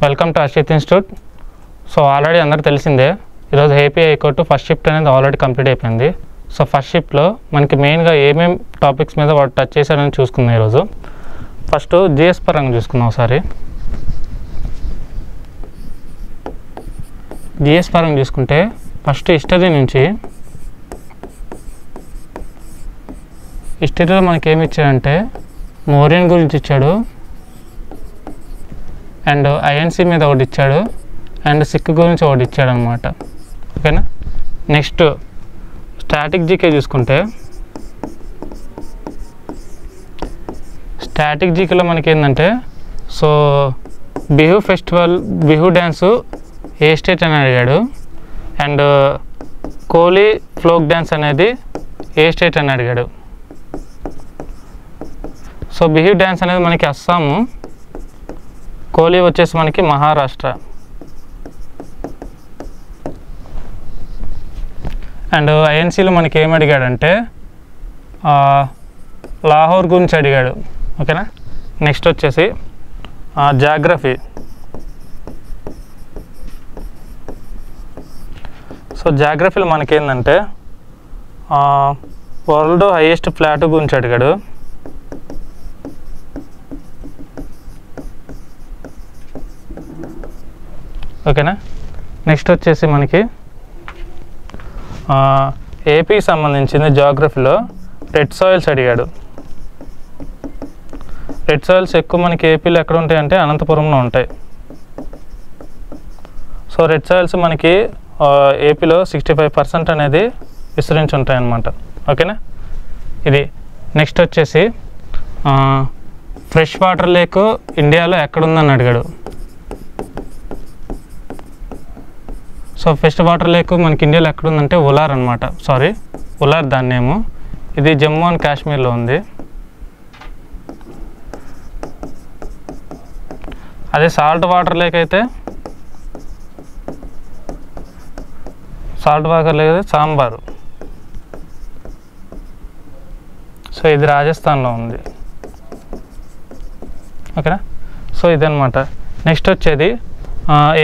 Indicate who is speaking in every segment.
Speaker 1: Welcome to Arshit institute. So already అందరికి తెలిసిందే, ఈరోజు ఏపీ హైకోర్టు ఫస్ట్ షిఫ్ట్ అనేది ఆల్రెడీ కంప్లీట్ అయిపోయింది. సో ఫస్ట్ షిఫ్ట్లో మనకి మెయిన్గా ఏమేమి టాపిక్స్ మీద వాడు టచ్ చేశారని చూసుకుందాం. ఈరోజు ఫస్ట్ జిఎస్ పరంగా చూసుకుందాం. ఒకసారి జిఎస్ పరంగా చూసుకుంటే ఫస్ట్ హిస్టరీలో మనకి ఏమి ఇచ్చాడంటే మౌర్యన్ గురించి ఇచ్చాడు, అండ్ ఐఎన్సీ మీద ఒకటి ఇచ్చాడు, అండ్ సిక్ గురించి ఒకటి ఇచ్చాడు అనమాట. ఓకేనా. నెక్స్ట్ స్టాటిక్ జీకే చూసుకుంటే స్టాటిక్ జీకేలో మనకి ఏంటంటే so Bihu festival Bihu dance ఏ స్టేట్ అని అడిగాడు, అండ్ కోలీ ఫ్లోక్ డ్యాన్స్ అనేది ఏ స్టేట్ అని అడిగాడు. సో బిహు డ్యాన్స్ అనేది మనకి అస్సాము, కోలీ వచ్చేసి మనకి మహారాష్ట్ర. అండ్ ఐఎన్సీలో మనకి ఏమి అడిగాడంటే లాహోర్ గురించి అడిగాడు. ఓకేనా. నెక్స్ట్ వచ్చేసి జాగ్రఫీ. సో జాగ్రఫీలో మనకి ఏంటంటే వరల్డ్ హైయెస్ట్ ఫ్లాట్ గురించి అడిగాడు. ఓకేనా. నెక్స్ట్ వచ్చేసి మనకి ఏపీకి సంబంధించింది జాగ్రఫీలో రెడ్ సాయిల్స్ అడిగాడు. రెడ్ సాయిల్స్ ఎక్కువ మనకి ఏపీలో ఎక్కడ ఉంటాయంటే అనంతపురంలో ఉంటాయి. సో రెడ్ సాయిల్స్ మనకి ఏపీలో 65% అనేది విస్తరించి ఉంటాయి అన్నమాట. ఓకేనా. ఇది నెక్స్ట్ వచ్చేసి ఫ్రెష్ వాటర్ లేక్ ఇండియాలో ఎక్కడుందని అడిగాడు. సో ఫ్రెష్ వాటర్ లేక్ మనకి ఇండియాలో ఎక్కడుందంటే ఉలార్ అనమాట. ఉలార్ దాని నేము. ఇది జమ్మూ అండ్ కాశ్మీర్లో ఉంది. అదే సాల్ట్ వాటర్ లేక్ అయితే సాంబారు. సో ఇది రాజస్థాన్లో ఉంది. ఓకేనా. సో ఇదనమాట. నెక్స్ట్ వచ్చేది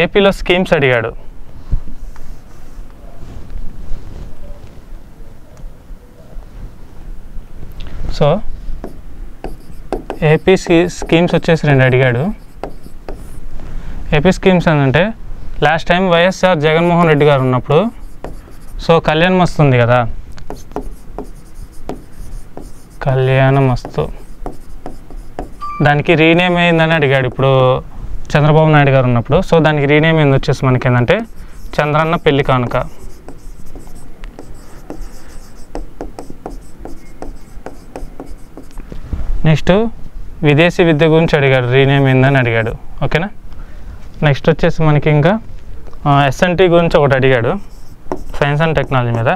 Speaker 1: ఏపీలో స్కీమ్స్ అడిగాడు. సో ఏపీ స్కీమ్స్ వచ్చేసి 2 అడిగాడు. ఏపీ స్కీమ్స్ ఏంటంటే లాస్ట్ టైం వైఎస్ఆర్ జగన్మోహన్ రెడ్డి గారు ఉన్నప్పుడు సో కళ్యాణ్ మస్తు ఉంది కదా, కళ్యాణ మస్తు దానికి రీనేమ్ అయిందని అడిగాడు. ఇప్పుడు చంద్రబాబు నాయుడు గారు ఉన్నప్పుడు సో దానికి రీనేమ్ అయింది వచ్చేసి మనకి ఏంటంటే చంద్రన్న పెళ్లి కానుక. నెక్స్ట్ విదేశీ విద్య గురించి అడిగాడు, రీనేమ్ ఏందని అడిగాడు. ఓకేనా. నెక్స్ట్ వచ్చేసి మనకి ఇంకా ఎస్ఎన్టీ గురించి ఒకటి అడిగాడు, సైన్స్ అండ్ టెక్నాలజీ మీద.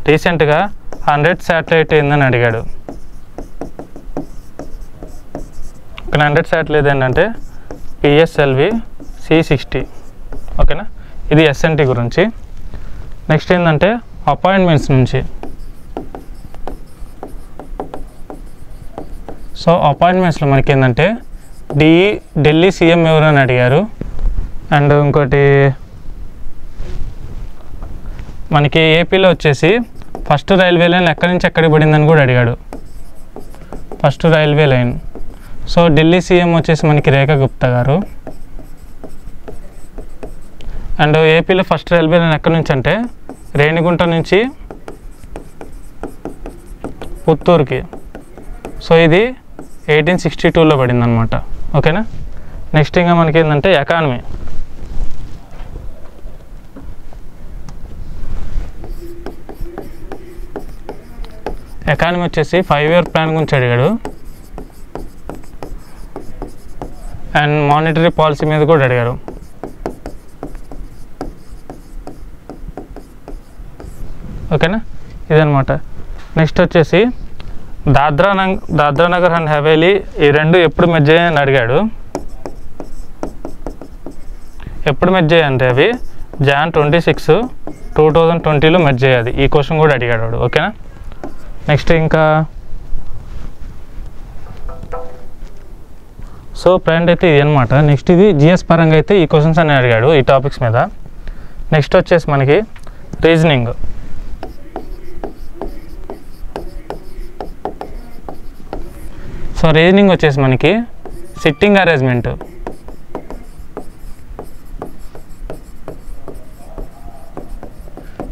Speaker 1: రీసెంట్గా 100 శాటిలైట్ ఏందని అడిగాడు. 100 శాటిలైట్ ఏంటంటే పిఎస్ఎల్వి C60. ఓకేనా. ఇది ఎస్ఎన్టీ గురించి. నెక్స్ట్ ఏంటంటే అపాయింట్మెంట్స్ నుంచి. సో అపాయింట్మెంట్స్లో మనకి ఏంటంటే ఢిల్లీ సీఎం ఎవరని అడిగారు, అండ్ ఇంకోటి మనకి ఏపీలో వచ్చేసి ఫస్ట్ రైల్వే లైన్ ఎక్కడి నుంచి ఎక్కడికి పడిందని కూడా అడిగాడు. First railway line so Delhi CM వచ్చేసి మనకి రేఖా గుప్తా గారు. అండ్ ఏపీలో ఫస్ట్ రైల్వే లైన్ ఎక్కడి నుంచి అంటే రేణిగుంట నుంచి పుత్తూరుకి. సో ఇది 1862లో పడింది అనమాట. ఓకేనా. నెక్స్ట్ ఇంకా మనకి ఏంటంటే ఎకానమీ. ఎకానమీ వచ్చేసి 5 year ప్లాన్ గురించి అడిగాడు, అండ్ మానిటరీ పాలసీ మీద కూడా అడిగారు. ఓకేనా. ఇదనమాట. నెక్స్ట్ వచ్చేసి దాద్రా నగర్ అండ్ హవేలీ ఈ 2 ఎప్పుడు మెర్జ్ అయ్యాయని అడిగాడు. ఎప్పుడు మెర్జ్ అయ్యాయంటే అవి Jan 26, 2020లో మెర్జ్ అయ్యాది. ఈ క్వశ్చన్ కూడా అడిగాడు వాడు. ఓకేనా. నెక్స్ట్ ఇంకా సో ప్రజెంట్ అయితే ఇది అనమాట. నెక్స్ట్ ఇది జిఎస్ పరంగా అయితే ఈ క్వశ్చన్స్ అని అడిగాడు ఈ టాపిక్స్ మీద. నెక్స్ట్ వచ్చేసి మనకి రీజనింగ్. సో రీజనింగ్ వచ్చేసి మనకి సిట్టింగ్ అరేంజ్మెంట్,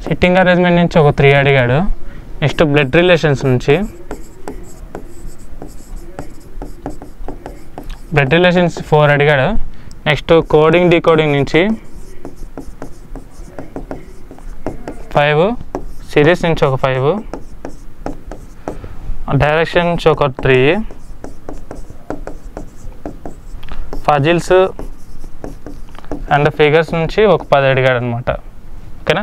Speaker 1: సిట్టింగ్ అరేంజ్మెంట్ నుంచి ఒక 3 అడిగాడు. నెక్స్ట్ బ్లడ్ రిలేషన్స్ నుంచి, బ్లడ్ రిలేషన్స్ 4 అడిగాడు. నెక్స్ట్ కోడింగ్ డీకోడింగ్ నుంచి 5, సిరీస్ నుంచి ఒక 5, డైరెక్షన్ నుంచి ఒక 3, ఫజిల్స్ అండ్ ఫిగర్స్ నుంచి ఒక 10 అడిగాడు అనమాట. ఓకేనా.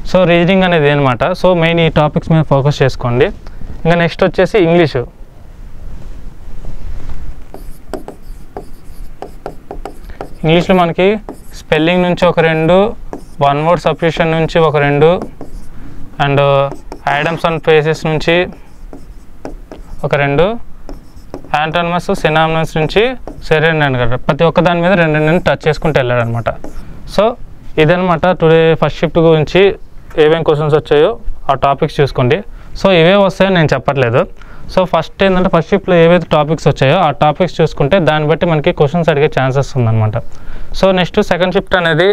Speaker 1: సో రీజనింగ్ అనేది అనమాట. సో మెయిన్ ఈ టాపిక్స్ మీద ఫోకస్ చేసుకోండి. ఇంకా నెక్స్ట్ వచ్చేసి ఇంగ్లీషు. ఇంగ్లీష్లో మనకి స్పెల్లింగ్ నుంచి ఒక 2, వన్ వర్డ్ సబ్స్టిట్యూషన్ నుంచి ఒక 2, అండ్ ఐడమ్స్ అండ్ ఫ్రేసెస్ నుంచి ఒక 2, యాంటోనిమస్ సినానిమస్ నుంచి సరే కదా, ప్రతి ఒక్క దాని మీద 2 టచ్ చేసుకుంటూ వెళ్ళాడు అనమాట. సో ఇదనమాట టుడే ఫస్ట్ షిఫ్ట్ గురించి ఏమేమి క్వశ్చన్స్ వచ్చాయో ఆ టాపిక్స్ చూసుకోండి. సో ఇవే వస్తాయో నేను చెప్పట్లేదు. సో ఫస్ట్ ఏంటంటే ఫస్ట్ షిఫ్ట్లో ఏవైతే టాపిక్స్ వచ్చాయో ఆ టాపిక్స్ చూసుకుంటే దాన్ని బట్టి మనకి క్వశ్చన్స్ అడిగే ఛాన్సెస్ ఉందన్నమాట. సో నెక్స్ట్ సెకండ్ షిఫ్ట్ అనేది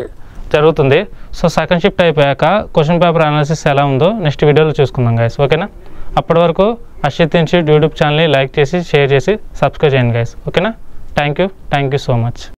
Speaker 1: జరుగుతుంది. సో సెకండ్ షిఫ్ట్ అయిపోయాక క్వశ్చన్ పేపర్ అనాలిసిస్ ఎలా ఉందో నెక్స్ట్ వీడియోలో చూసుకుందాం గైస్. ఓకేనా. అప్పటి వరకు అశ్విత్ ఇన్స్టిట్యూట్ యూట్యూబ్ ఛానల్ని లైక్ చేసి షేర్ చేసి సబ్స్క్రైబ్ చేయండి గైస్. ఓకేనా. Thank you so much.